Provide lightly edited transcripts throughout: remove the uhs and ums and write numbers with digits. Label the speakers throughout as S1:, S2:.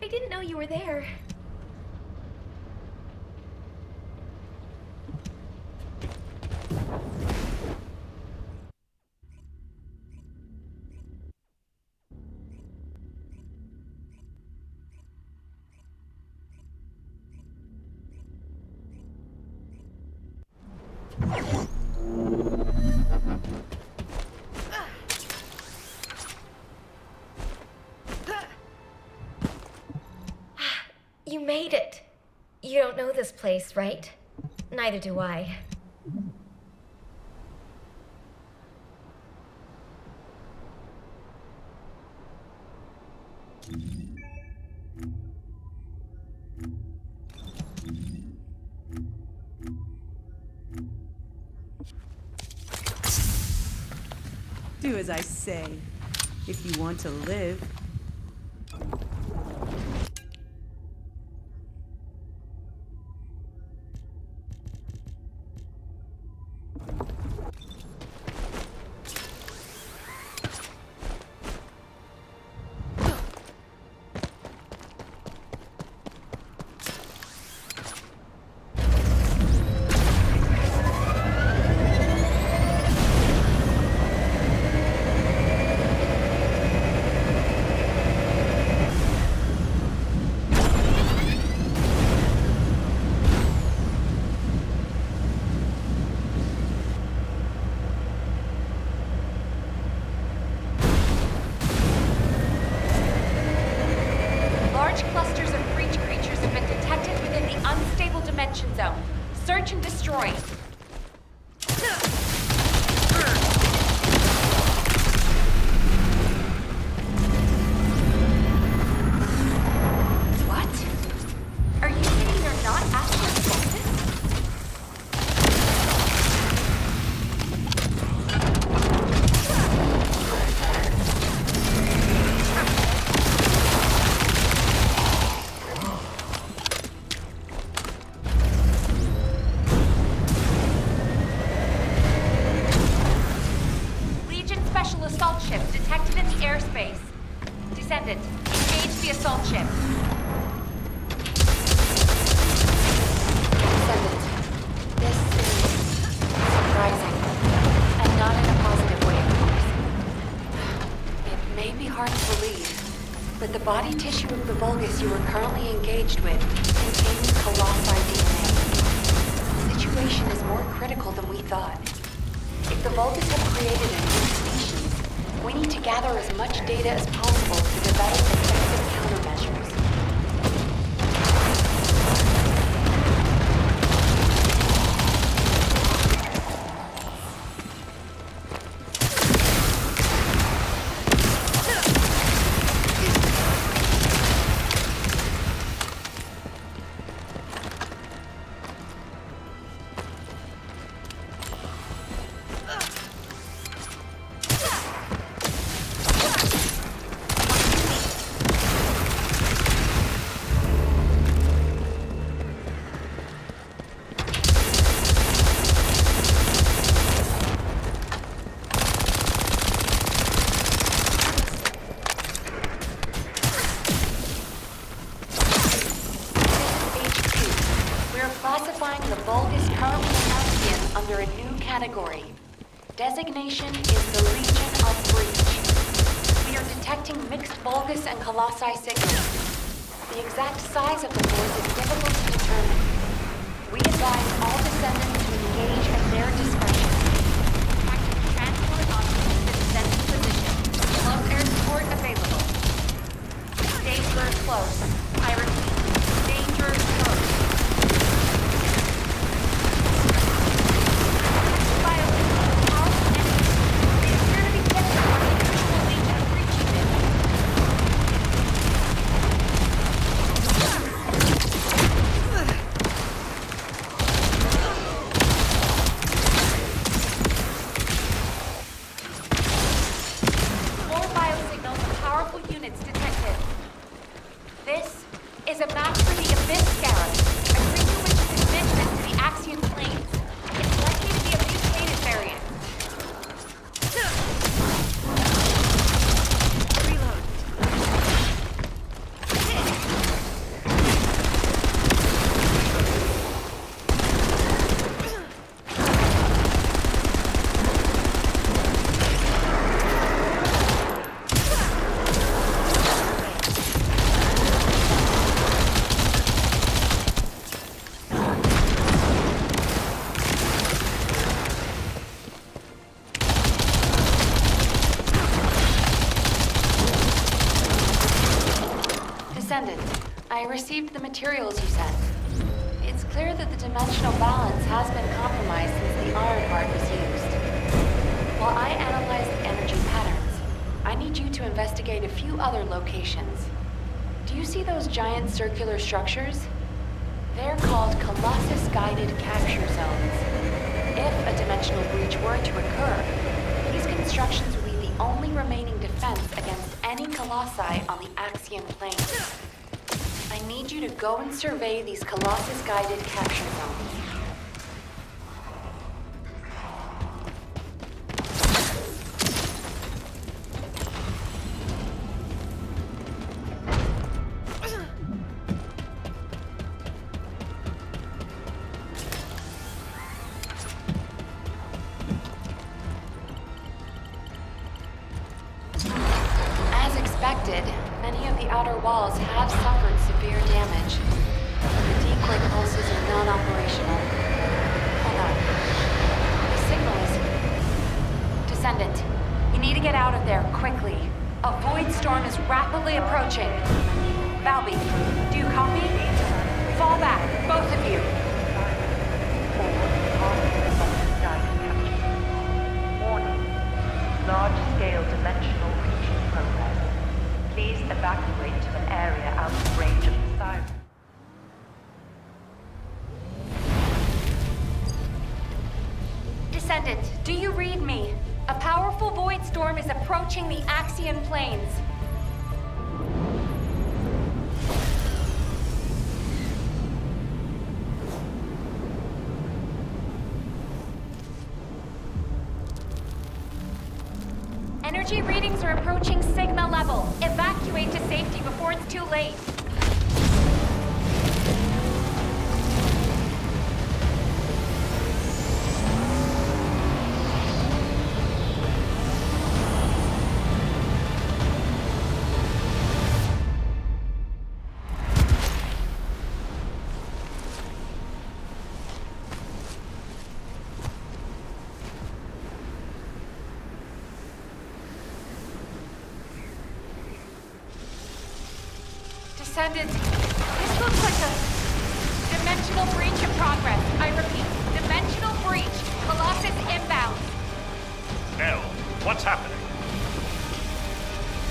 S1: I didn't know you were there. You made it. You don't know this place, right? Neither do I.
S2: Do as I say, if you want to live.
S3: Zone. Search and destroy. What? Are you saying they're not Asper's bosses? Assault ship detected in the airspace. Descendant, engage the assault ship.
S1: Descendant, this is surprising. And not in a positive way, of course. It may be hard to believe, but the body tissue of the Vulgus you are currently engaged with contains colossi DNA. The situation is more critical than we thought. If the Vulgus have created a new species, we need to gather as much data as possible to develop effective countermeasures. Classifying the Vulgus currently in Axion under a new category. Designation is the Region of Breach. We are detecting mixed Vulgus and Colossi signals. The exact size of the force is difficult to determine. We advise all descendants to engage at their discretion. Active transport on the descendant position. Close air support available. Danger close. I repeat, danger close. I received the materials you sent. It's clear that the dimensional balance has been compromised since the Ironheart was used. While I analyze the energy patterns, I need you to investigate a few other locations. Do you see those giant circular structures? They're called Colossus-guided capture zones. If a dimensional breach were to occur, these constructions would be the only remaining defense against any Colossi on the Axian planes. I need you to go and survey these Colossus-guided capture zones. As expected, many of the outer walls have suffered severe damage. The decoy pulses are non-operational. Hold on. The signal is... Descendant, you need to get out of there, quickly. A void storm is rapidly approaching. Valby, do you copy? Fall back, both of you.
S4: Warning. Large-scale dimensional breach in progress. Please evacuate to an area out of range of the siren.
S3: Descendant, do you read me? A powerful void storm is approaching the Axian plains. Energy readings are approaching Sigma level. Evacuate to safety before it's too late. Descendant, this looks like a dimensional breach in progress. I repeat, dimensional breach. Colossus inbound.
S5: Nell, what's happening?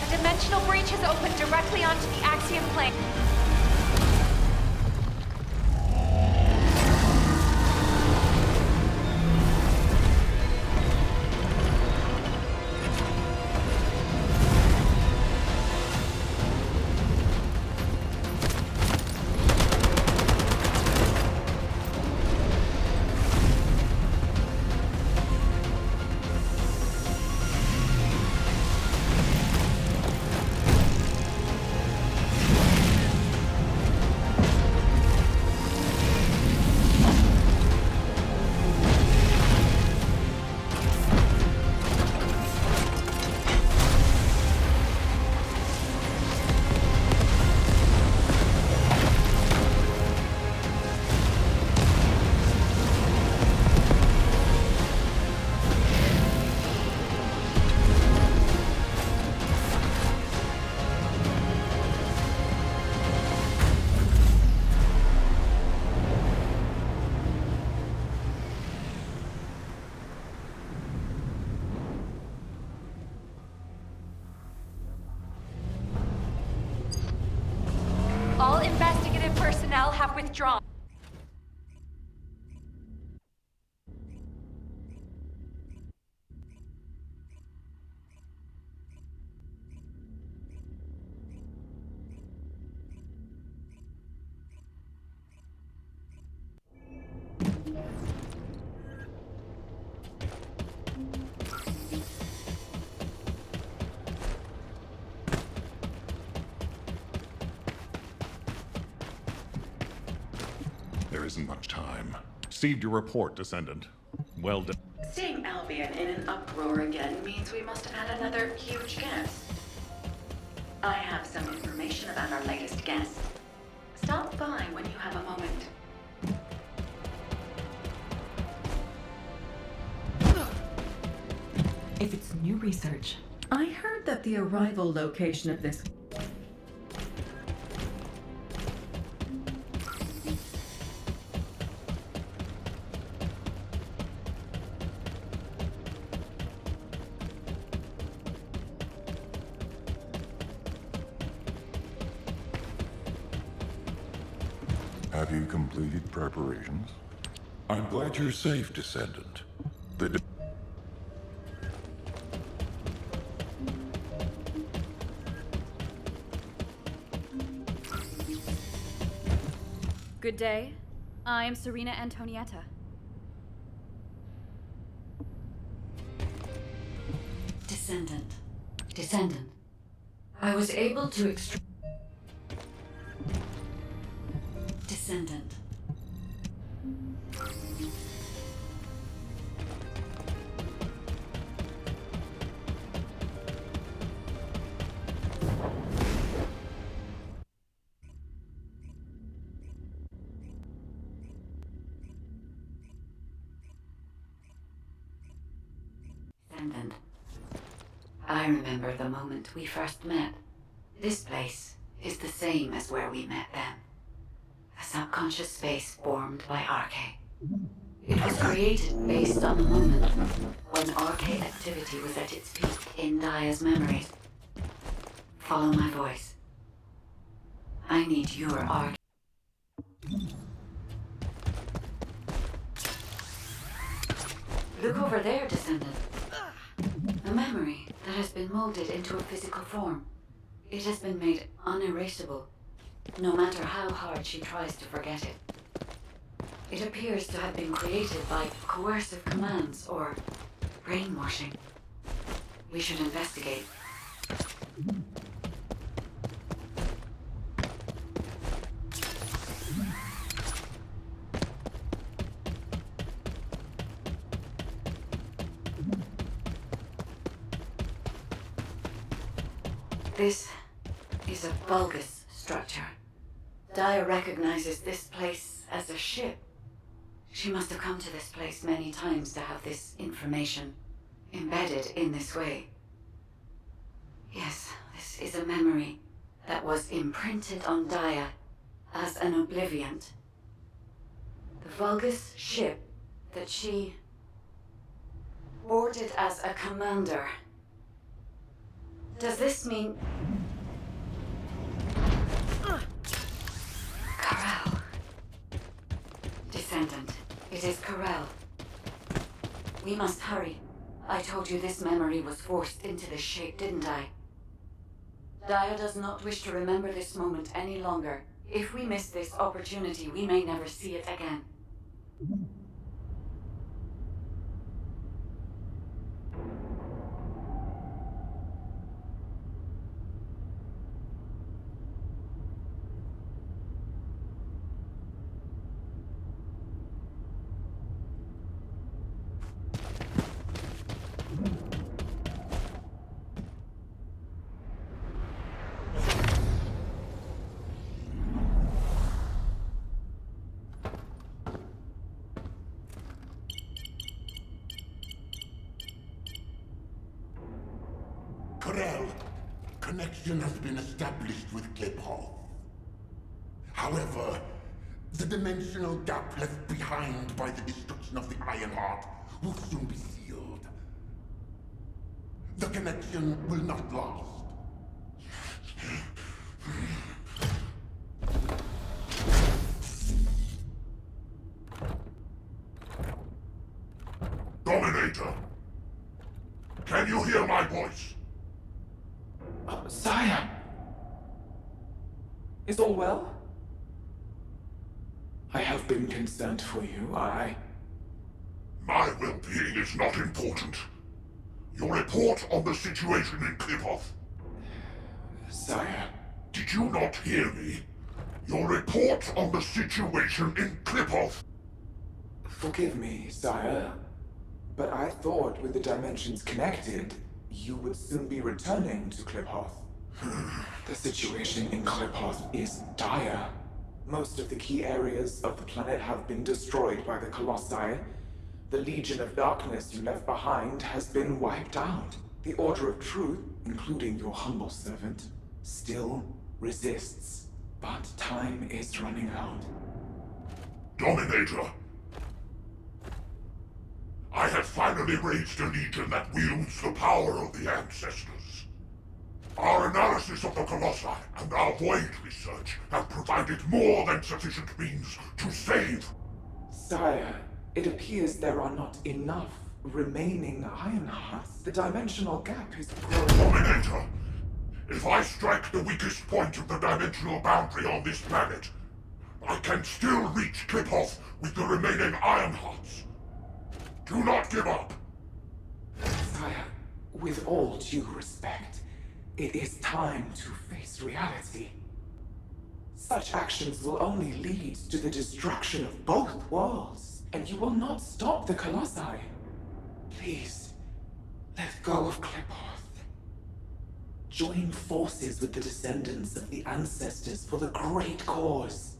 S3: A dimensional breach has opened directly onto the Axian plane. All investigative personnel have withdrawn.
S5: There isn't much time. Received your report, Descendant. Well done.
S6: Seeing Albion in an uproar again means we must have had another huge guest. I have some information about our latest guest. Stop by when you have a moment.
S7: If it's new research.
S6: I heard that the arrival location of this
S8: Have you completed preparations?
S5: I'm glad you're safe, Descendant. The
S9: Good day. I'm Serena Antonietta.
S6: Descendant. Descendant. I was able to extract... Descendant. Descendant. I remember the moment we first met. This place is the same as where we met then. A subconscious space formed by Arche. It was created based on the moment when Arche activity was at its peak in Daya's memories. Follow my voice. I need your Arche. Look over there, Descendant. A memory that has been molded into a physical form. It has been made unerasable, no matter how hard she tries to forget it. It appears to have been created by coercive commands or brainwashing. We should investigate. This is a bulbous structure. Daya recognizes this place as a ship. She must have come to this place many times to have this information embedded in this way. Yes, this is a memory that was imprinted on Daya as an obliviant. The Vulgus ship that she boarded as a commander. Does this mean... Corral. Descendant, it is Corral. We must hurry. I told you this memory was forced into this shape, didn't I? Daya does not wish to remember this moment any longer. If we miss this opportunity, we may never see it again.
S10: Corel, connection has been established with Kliphoff. However, the dimensional gap left behind by the destruction of the Ironheart will soon be sealed. The connection will not last. Dominator! Can you hear my voice?
S11: Sire! Is all well? I have been concerned for you,
S10: My well-being is not important. Your report on the situation in Kliphoff.
S11: Sire.
S10: Did you not hear me? Your report on the situation in Kliphoff.
S11: Forgive me, sire. But I thought with the dimensions connected, you would soon be returning to Kliphoff. The situation in Kliphoff is dire. Most of the key areas of the planet have been destroyed by the Colossi. The Legion of Darkness you left behind has been wiped out. The Order of Truth, including your humble servant, still resists. But time is running out.
S10: Dominator! I have finally raised a legion that wields the power of the ancestors. Our analysis of the Colossi and our void research have provided more than sufficient means to save.
S11: Sire, it appears there are not enough remaining iron hearts. The dimensional gap is growing.
S10: Dominator, if I strike the weakest point of the dimensional boundary on this planet, I can still reach Kliphoth with the remaining iron hearts. Do not give up.
S11: Sire, with all due respect, it is time to face reality. Such actions will only lead to the destruction of both worlds, and you will not stop the Colossi. Please, let go of Kliphoth. Join forces with the descendants of the ancestors for the great cause.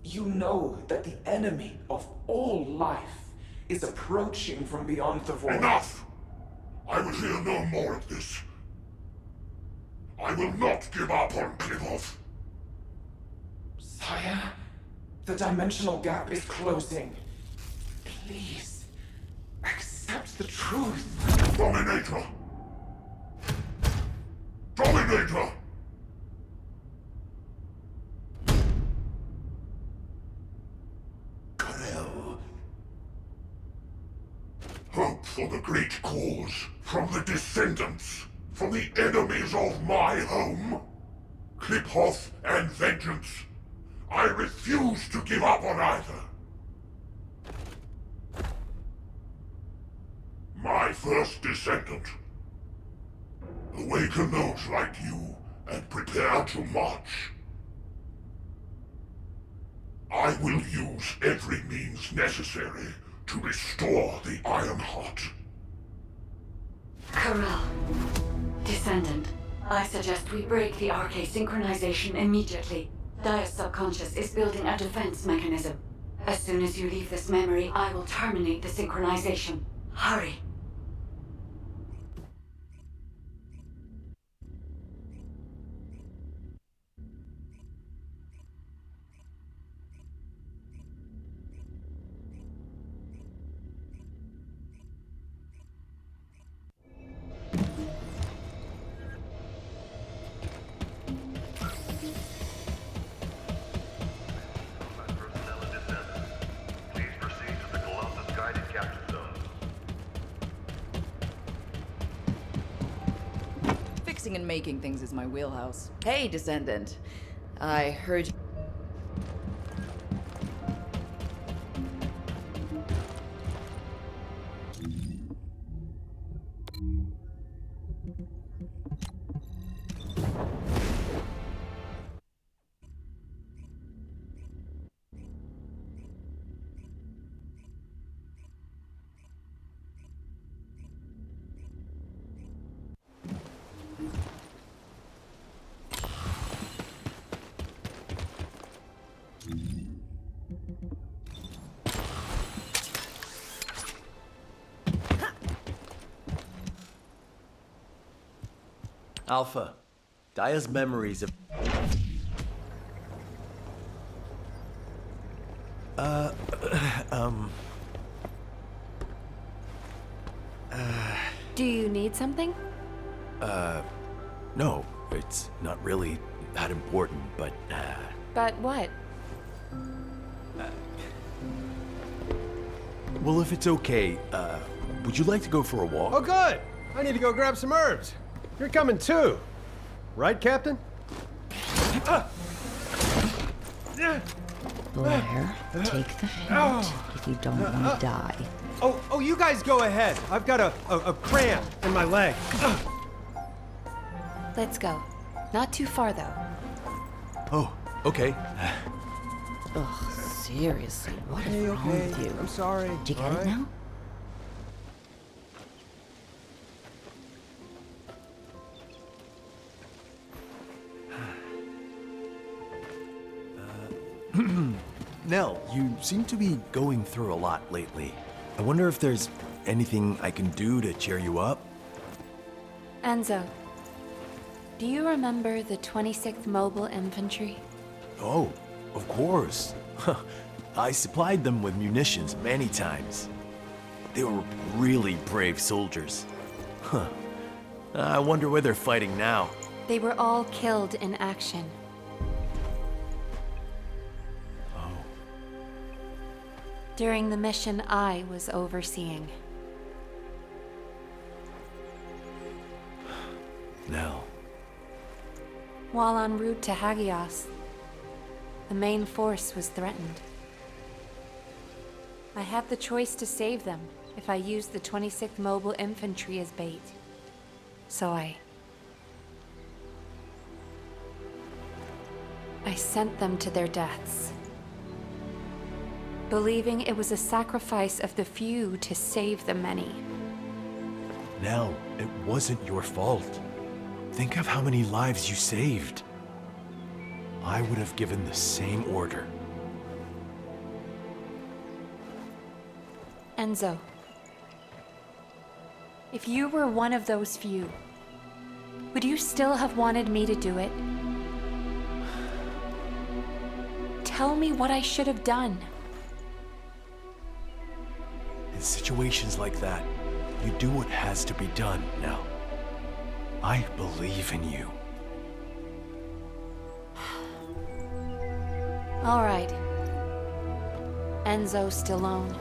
S11: You know that the enemy of all life is approaching from beyond the void.
S10: Enough! I will hear no more of this. I will not give up on Kliphoth.
S11: Sire, the dimensional gap is closing. Please, accept the truth.
S10: Dominator! Dominator! Karel. Hope for the great cause, from the descendants, from the enemies of my home. Kliphoth and vengeance. I refuse to give up on either. My first descendant. Awaken those like you and prepare to march. I will use every means necessary to restore the Iron Heart.
S6: Corral. Descendant. I suggest we break the RK synchronization immediately. Dia's subconscious is building a defense mechanism. As soon as you leave this memory, I will terminate the synchronization. Hurry.
S12: Fixing and making things is my wheelhouse. Hey, Descendant. I heard you.
S13: Alpha, Dia's memories of...
S9: Do you need something?
S13: No, it's not really that important, but,
S9: But what?
S13: Well, if it's okay, would you like to go for a walk?
S14: Oh, good! I need to go grab some herbs. You're coming too. Right, Captain?
S15: Blair, take the hint if you don't want to die.
S14: Oh, you guys go ahead. I've got a cramp in my leg.
S9: Let's go. Not too far, though.
S13: Oh, okay.
S15: Ugh, seriously, what is wrong with you?
S14: I'm sorry.
S15: Did you get it now?
S13: Nell, you seem to be going through a lot lately. I wonder if there's anything I can do to cheer you up?
S9: Enzo, do you remember the 26th Mobile Infantry?
S13: Oh, of course. I supplied them with munitions many times. They were really brave soldiers. Huh. I wonder where they're fighting now.
S9: They were all killed in action.
S13: Oh.
S9: During the mission I was overseeing.
S13: Nell.
S9: While en route to Hagios, the main force was threatened. I had the choice to save them if I used the 26th Mobile Infantry as bait. So I sent them to their deaths, believing it was a sacrifice of the few to save the many.
S13: Nell, it wasn't your fault. Think of how many lives you saved. I would have given the same order.
S9: Enzo, if you were one of those few, would you still have wanted me to do it? Tell me what I should have done.
S13: In situations like that, you do what has to be done, Nell. I believe in you.
S9: All right. Enzo Stallone.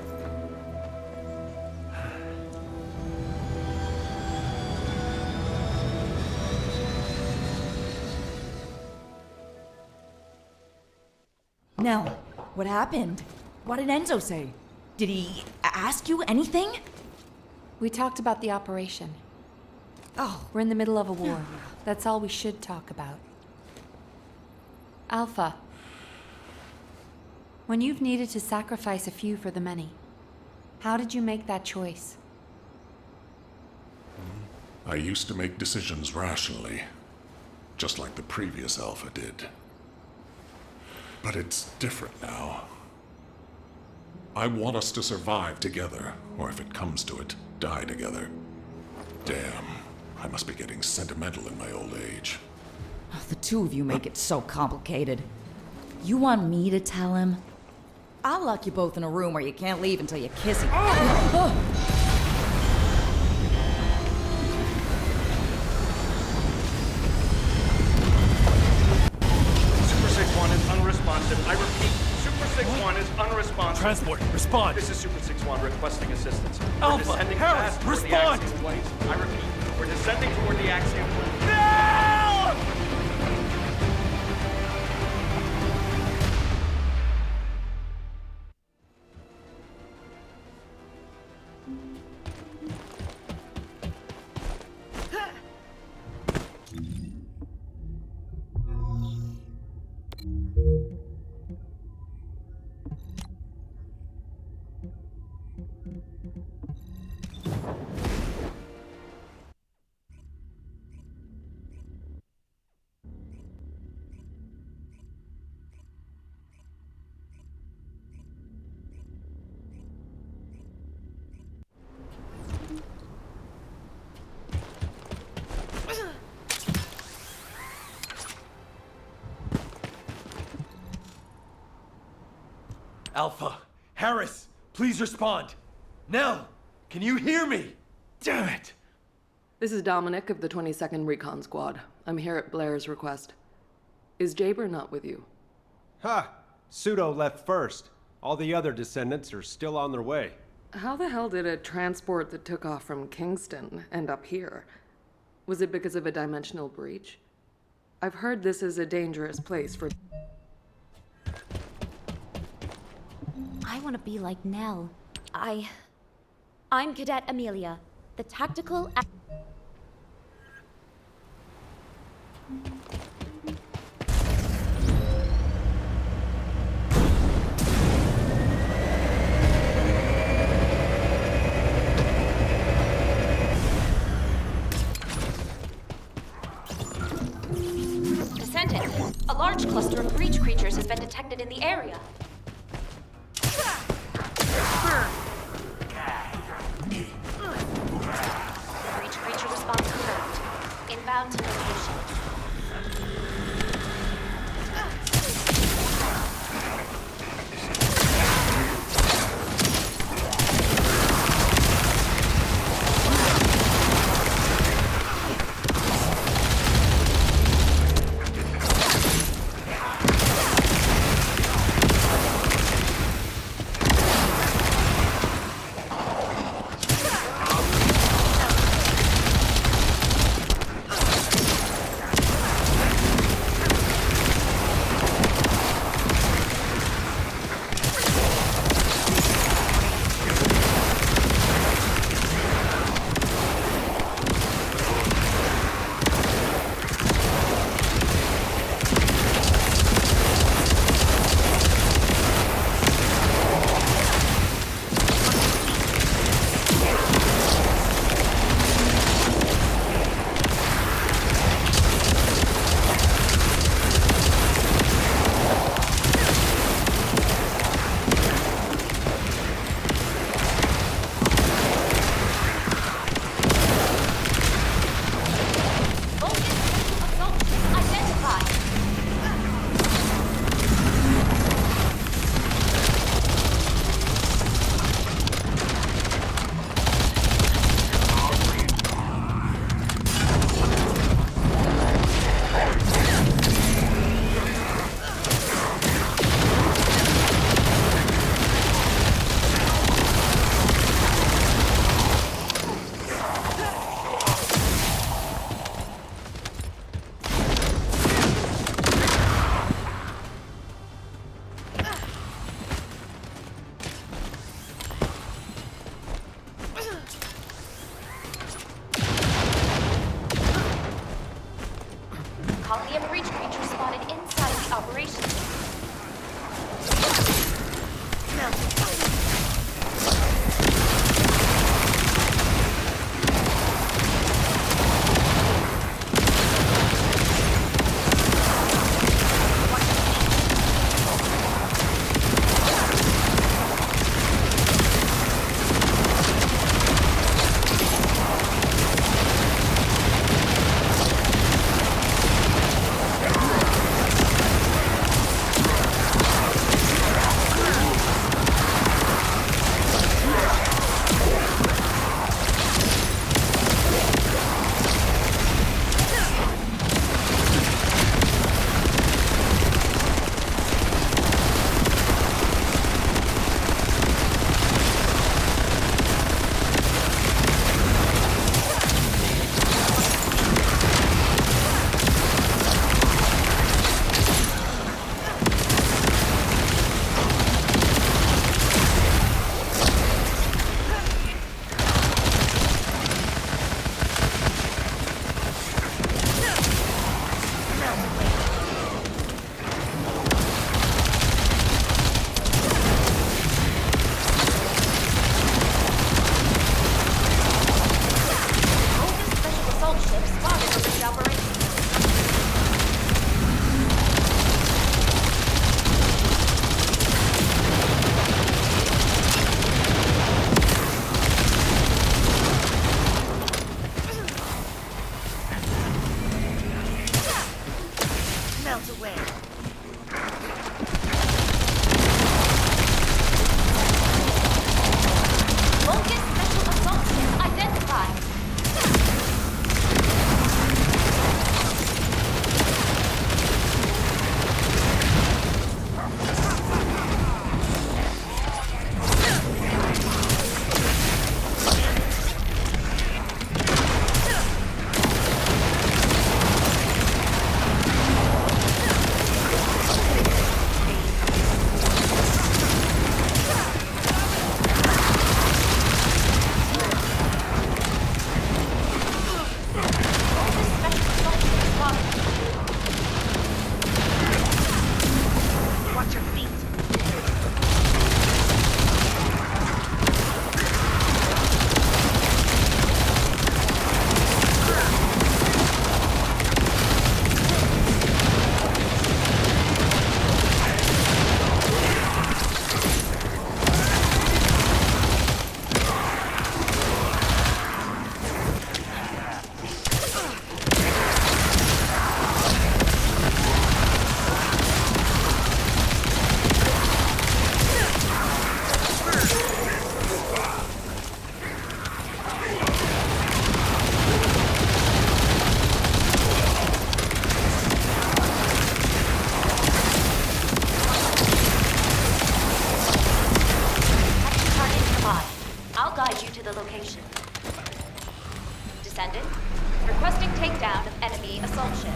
S12: Nell, what happened? What did Enzo say? Did he ask you anything?
S9: We talked about the operation. Oh, we're in the middle of a war. That's all we should talk about. Alpha, when you've needed to sacrifice a few for the many, how did you make that choice?
S5: I used to make decisions rationally, just like the previous Alpha did. But it's different now. I want us to survive together, or if it comes to it, die together. Damn, I must be getting sentimental in my old age.
S12: Oh, the two of you make it so complicated. You want me to tell him? I'll lock you both in a room where you can't leave until you kiss him.
S16: Super 6-1 is unresponsive. I repeat, Super 6-1 is unresponsive.
S13: Transport, respond!
S16: This is Super 6-1 requesting assistance.
S13: Alpha,
S16: We're descending
S13: Harris,
S16: fast toward
S13: respond!
S16: the axiom place. I repeat, we're descending toward the axiom place.
S13: No! Alpha, Harris, please respond. Nell, can you hear me? Damn it!
S17: This is Dominic of the 22nd Recon Squad. I'm here at Blair's request. Is Jaber not with you?
S14: Ha! Pseudo left first. All the other descendants are still on their way.
S17: How the hell did a transport that took off from Kingston end up here? Was it because of a dimensional breach? I've heard this is a dangerous place for...
S18: I want to be like Nell. I'm Cadet Amelia, the tactical...
S1: Descendant, a large cluster of breach creatures has been detected in the area. Breach creature response confirmed. Inbound to location. colony of breach creatures spotted inside the operation. Descendant, requesting takedown of enemy assault ship.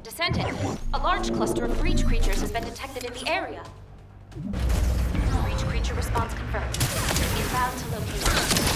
S1: Descendant, a large cluster of breach creatures has been detected in the area. Breach creature response confirmed. Inbound to location.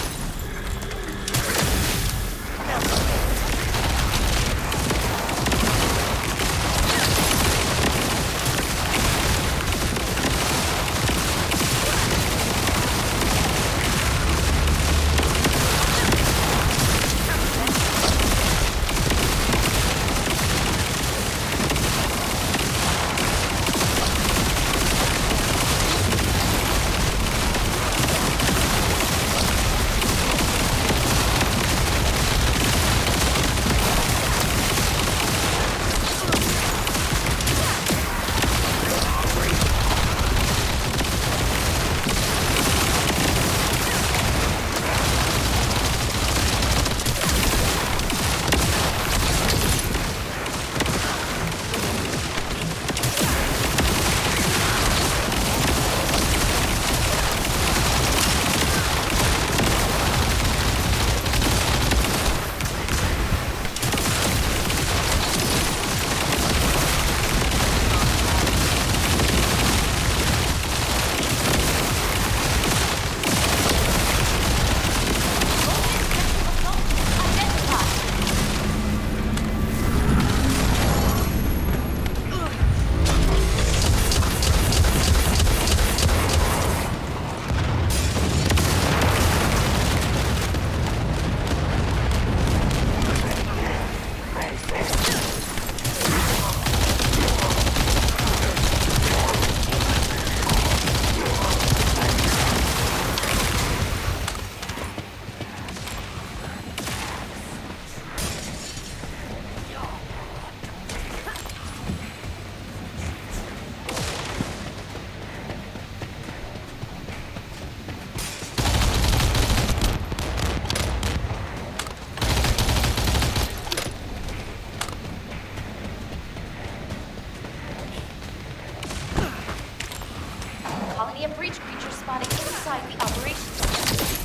S1: Colony of breach creatures spotted inside the operations center.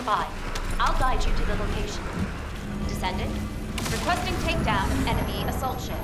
S18: Fine. I'll guide you to the location. Descendant, requesting takedown of enemy assault ship.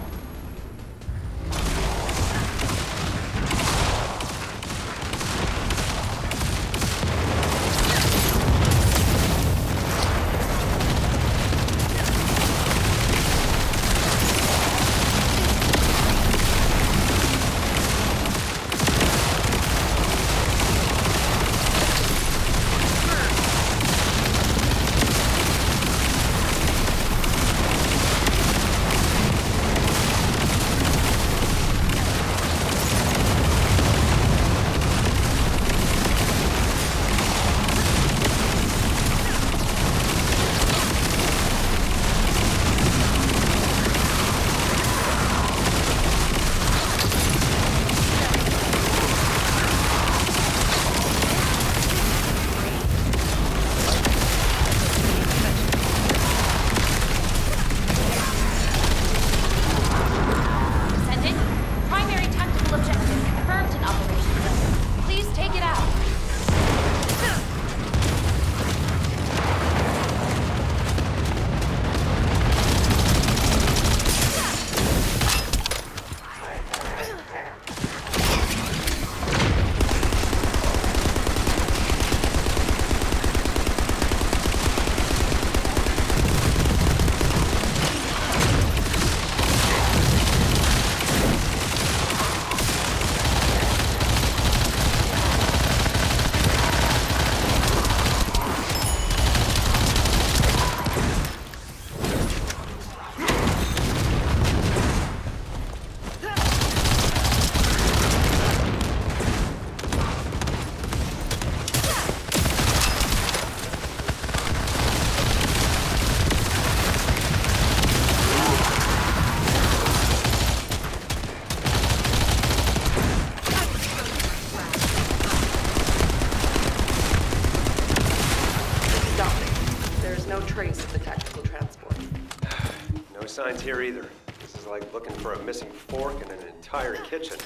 S14: signs here either. This is like looking for a missing fork in an entire kitchen.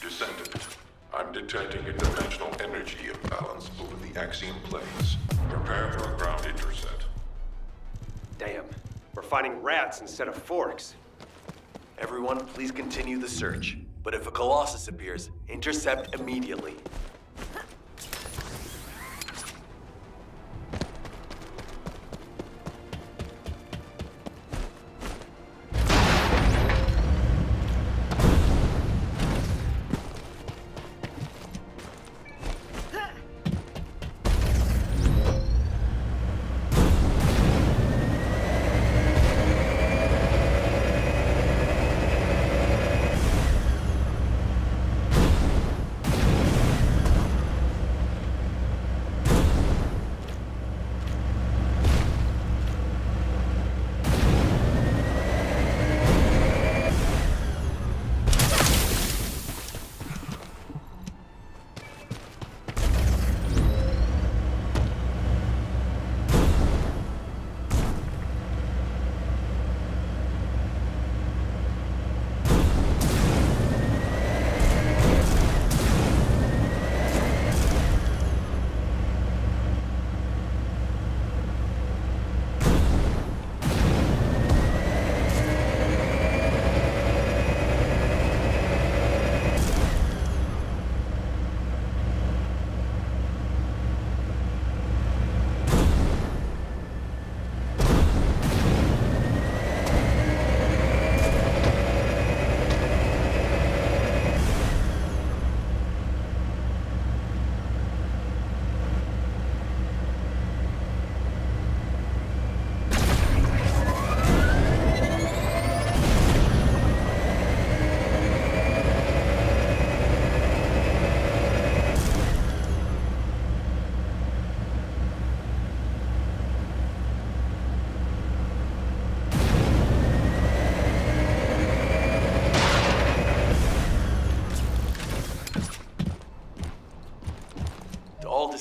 S10: Descendant, I'm detecting a dimensional energy imbalance over the axiom planes. Prepare for a ground intercept.
S14: Damn, we're finding rats instead of forks.
S19: Everyone, please continue the search. But if a Colossus appears, intercept immediately.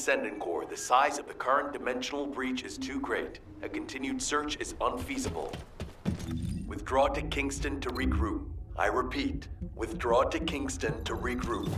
S19: Descendant Core, the size of the current dimensional breach is too great. A continued search is unfeasible. Withdraw to Kingston to regroup. I repeat, withdraw to Kingston to regroup.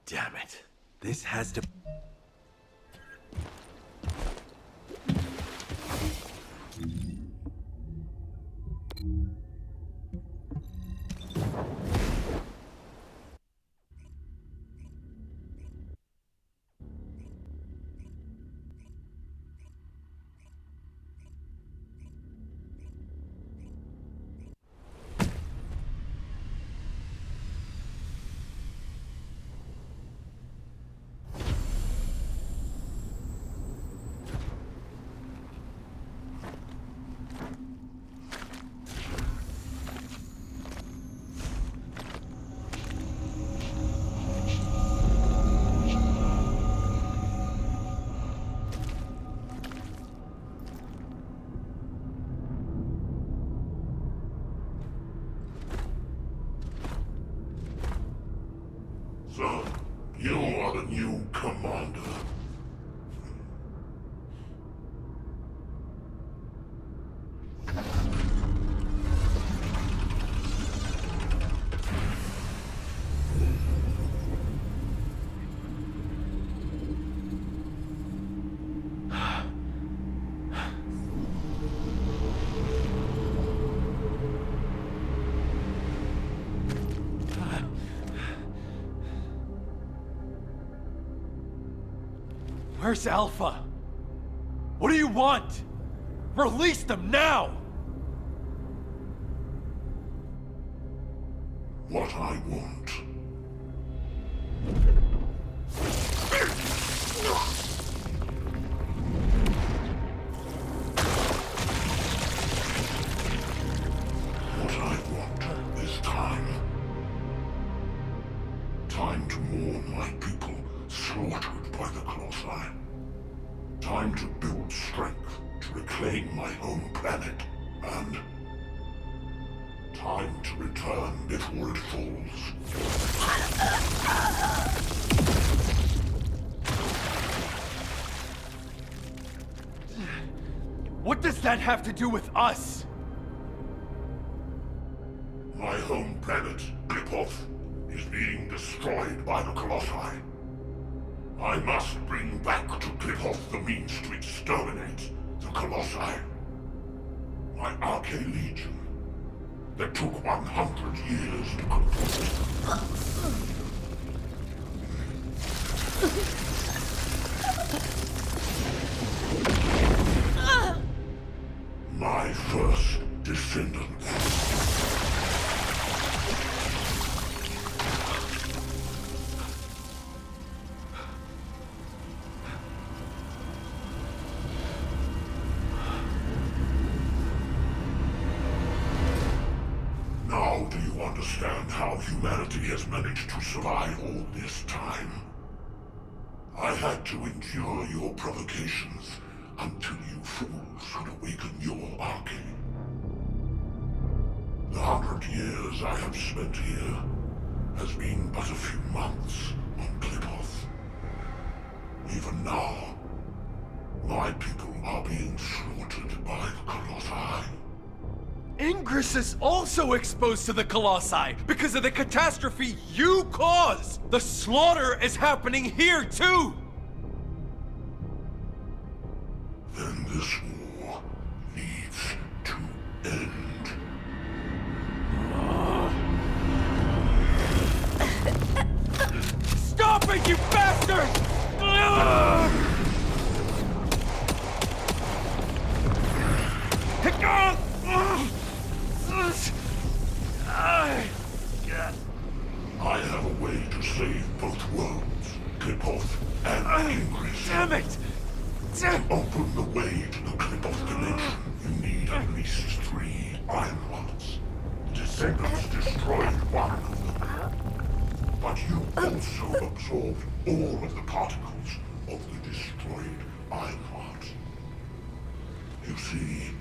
S13: Damn it. This has to...
S10: So, you are the new commander.
S13: Where's Alpha? What do you want? Release them now!
S10: What I want. What I want is time. Time to mourn my people slaughtered by the Colossi. Time to build strength to reclaim my home planet. And time to return before it falls.
S13: What does that have to do with us?
S10: My home planet, Klipoth, is being destroyed by the Colossi. I must bring back to Klipoth the means to exterminate the Colossi. My Arche-Legion, that took 100 years to complete. My first descendant. Now do you understand how humanity has managed to survive all this time? I had to endure your provocations until you fools could awaken your Arche. The 100 years I have spent here has been but a few months on Klipoth. Even now, my people are being slaughtered by the Colossi.
S13: Ingress is also exposed to the Colossi because of the catastrophe you caused! The slaughter is happening here too!
S10: Then this war needs to end.
S13: Stop it, you bastard!
S10: I have a way to save both worlds, Klipoth and Ingress.
S13: Damn it!
S10: To open the way to the Klipoth dimension, you need at least 3 Iron Hearts. The Descendants destroyed one of them. But you also absorbed all of the particles of the destroyed Iron Heart. You see,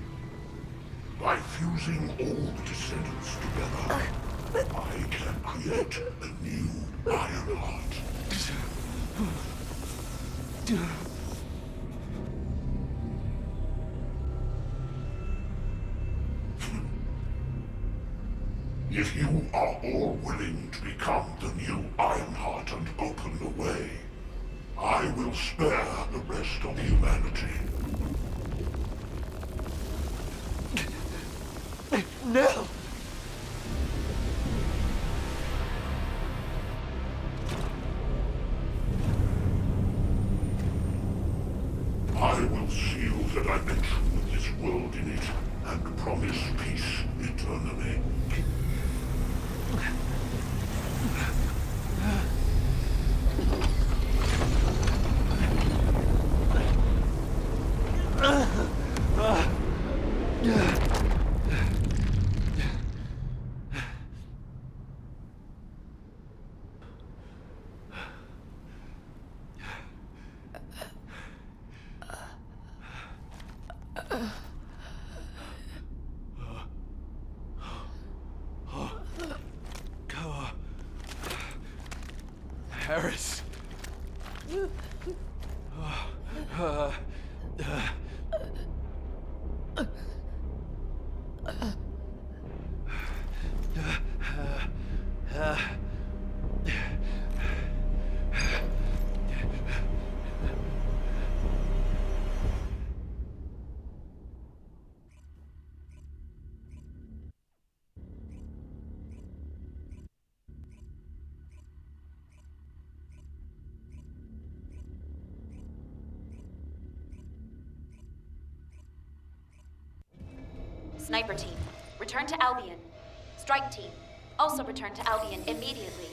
S10: by fusing all the Descendants together, I can create a new Iron Heart. If you are all willing to become the new Ironheart and open the will spare the rest of humanity.
S13: Nell!
S10: I will seal the dimension with this world in it, and promise peace eternally.
S13: Harris.
S18: Sniper team, return to Albion. Strike team, also return to Albion immediately.